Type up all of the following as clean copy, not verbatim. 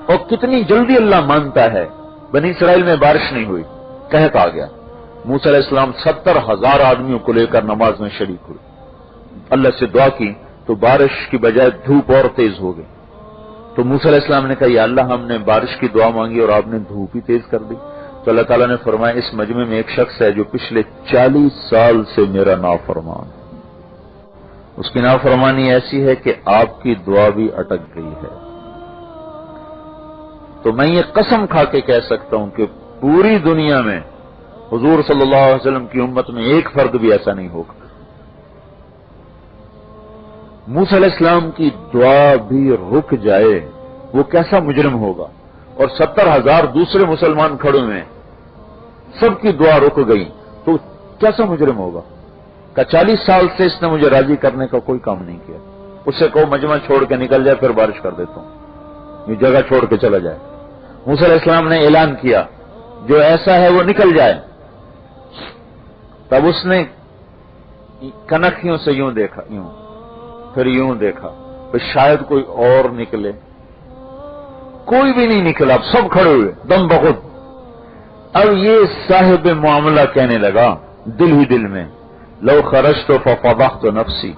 اور کتنی جلدی اللہ مانتا ہے. بنی اسرائیل میں بارش نہیں ہوئی، قحط آ گیا. موسیٰ علیہ السلام 70,000 آدمیوں کو لے کر نماز میں شریک ہوئے. اللہ سے دعا کی تو بارش کی بجائے دھوپ اور تیز ہو گئی. تو موسیٰ علیہ السلام نے کہا یا اللہ ہم نے بارش کی دعا مانگی اور آپ نے دھوپ ہی تیز کر دی. تو اللہ تعالیٰ نے فرمایا اس مجمع میں ایک شخص ہے جو پچھلے 40 سال سے میرا نافرمان ہے. اس کی نافرمانی ایسی ہے کہ آپ کی دعا بھی اٹک گئی ہے. تو میں یہ قسم کھا کے کہہ سکتا ہوں کہ پوری دنیا میں حضور صلی اللہ علیہ وسلم کی امت میں ایک فرد بھی ایسا نہیں ہوگا. موسیٰ علیہ السلام کی دعا بھی رک جائے وہ کیسا مجرم ہوگا. اور 70,000 دوسرے مسلمان کھڑے ہوئے ہیں، سب کی دعا رک گئی تو کیسا مجرم ہوگا. کہ 40 سال سے اس نے مجھے راضی کرنے کا کوئی کام نہیں کیا. اس سے کہو مجمع چھوڑ کے نکل جائے پھر بارش کر دیتا ہوں، یہ جگہ چھوڑ کے چلا جائے. موسیٰ علیہ السلام نے اعلان کیا جو ایسا ہے وہ نکل جائے. تب اس نے کنکھیوں سے یوں دیکھا، یوں پھر یوں دیکھا، پھر شاید کوئی اور نکلے. کوئی بھی نہیں نکلا، اب سب کھڑے ہوئے دم بخود. اب یہ صاحب معاملہ کہنے لگا دل ہی دل میں لو خرجت ففضحت نفسی،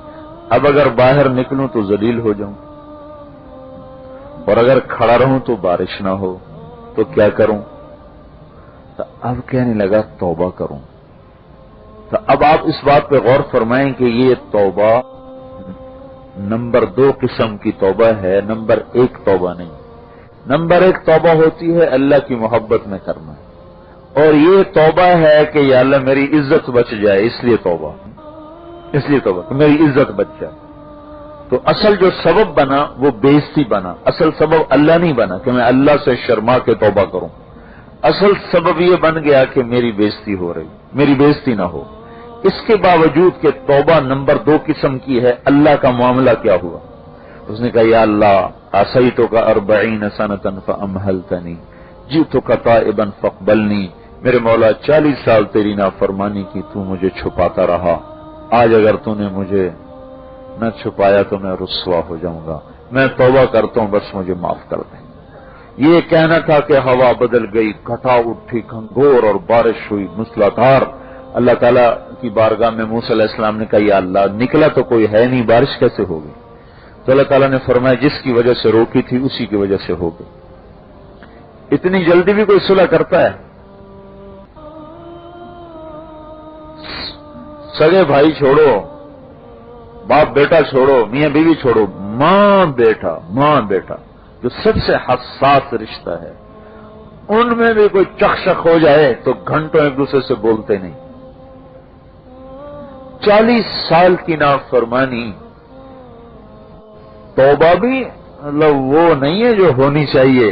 اب اگر باہر نکلوں تو ذلیل ہو جاؤں، اور اگر کھڑا رہوں تو بارش نہ ہو تو کیا کروں. تو اب کہنے لگا توبہ کروں. تو اب آپ اس بات پہ غور فرمائیں کہ یہ توبہ نمبر 2 قسم کی توبہ ہے، نمبر 1 توبہ نہیں. نمبر 1 توبہ ہوتی ہے اللہ کی محبت میں کرنا، اور یہ توبہ ہے کہ یا اللہ میری عزت بچ جائے اس لیے توبہ کہ میری عزت بچ جائے. تو اصل جو سبب بنا وہ بےعزتی بنا. اصل سبب اللہ نہیں بنا کہ میں اللہ سے شرما کے توبہ کروں. اصل سبب یہ بن گیا کہ میری بےعزتی ہو رہی، میری بےعزتی نہ ہو. اس کے باوجود کہ توبہ نمبر 2 قسم کی ہے، اللہ کا معاملہ کیا ہوا. اس نے کہا یا اللہ عصیتک 40 سنۃ فامہلتنی جئتک تائبا فاقبلنی. میرے مولا 40 سال تیری نافرمانی کی، تو مجھے چھپاتا رہا. آج اگر تو نے مجھے نہ چھپایا تو میں رسوا ہو جاؤں گا. میں توبہ کرتا ہوں، بس مجھے معاف کر دیں. یہ کہنا تھا کہ ہوا بدل گئی، گھٹا اٹھی، گھنگھور اور بارش ہوئی موسلادھار. اللہ تعالیٰ کی بارگاہ میں موسیٰ علیہ السلام نے کہا یا اللہ نکلا تو کوئی ہے نہیں، بارش کیسے ہوگی. تو اللہ تعالیٰ نے فرمایا جس کی وجہ سے روکی تھی اسی کی وجہ سے ہو گئی. اتنی جلدی بھی کوئی صلح کرتا ہے؟ سگے بھائی چھوڑو، باپ بیٹا چھوڑو، میاں بیوی چھوڑو، ماں بیٹا جو سب سے حساس رشتہ ہے، ان میں بھی کوئی چکشک ہو جائے تو گھنٹوں ایک دوسرے سے بولتے نہیں. 40 سال کی نافرمانی. توبہ بھی مطلب وہ نہیں ہے جو ہونی چاہیے.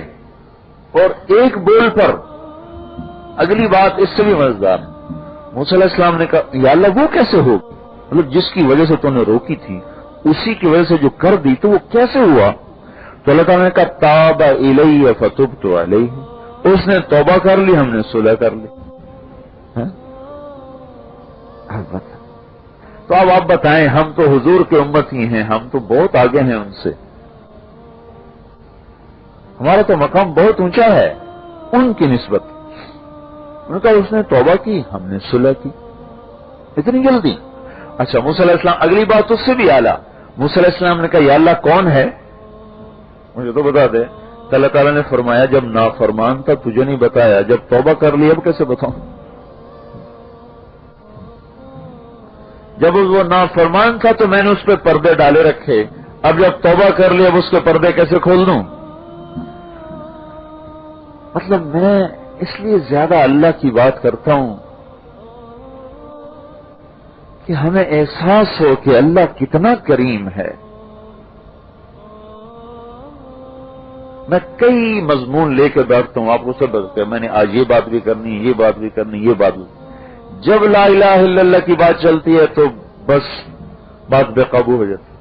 اور ایک بول پر اگلی بات اس سے بھی مزیدار. موسیٰ علیہ السلام نے کہا یا اللہ وہ کیسے ہوگی، مطلب جس کی وجہ سے تو نے روکی تھی اسی کی وجہ سے جو کر دی تو وہ کیسے ہوا. تو اللہ تعالیٰ نے کہا تاب الی فتبت علیہ. اس نے توبہ کر لی، ہم نے صلح کر لی. تو اب آپ بتائیں، ہم تو حضور کے امت ہی ہیں، ہم تو بہت آگے ہیں ان سے. ہمارا تو مقام بہت اونچا ہے ان کی نسبت. انہوں نے کہا اس نے توبہ کی، ہم نے صلح کی. اتنی جلدی. اچھا موسیٰ علیہ السلام اگلی بات اس سے بھی اعلیٰ. موسیٰ علیہ السلام نے کہا یا اللہ کون ہے، مجھے تو بتا دے. تو اللہ تعالیٰ نے فرمایا جب نافرمان تھا تجھے نہیں بتایا، جب توبہ کر لی اب کیسے بتاؤں. جب وہ نافرمان تھا تو میں نے اس پہ پردے ڈالے رکھے، اب جب توبہ کر لی اب اس کے پردے کیسے کھول دوں. مطلب میں اس لیے زیادہ اللہ کی بات کرتا ہوں کہ ہمیں احساس ہو کہ اللہ کتنا کریم ہے. میں کئی مضمون لے کے بیٹھتا ہوں، آپ کو سب بتاتے ہیں میں نے آج یہ بات بھی کرنی، یہ بات بھی کرنی، یہ بات بھی. جب لا الہ الا اللہ کی بات چلتی ہے تو بس بات بے قابو ہو جاتی.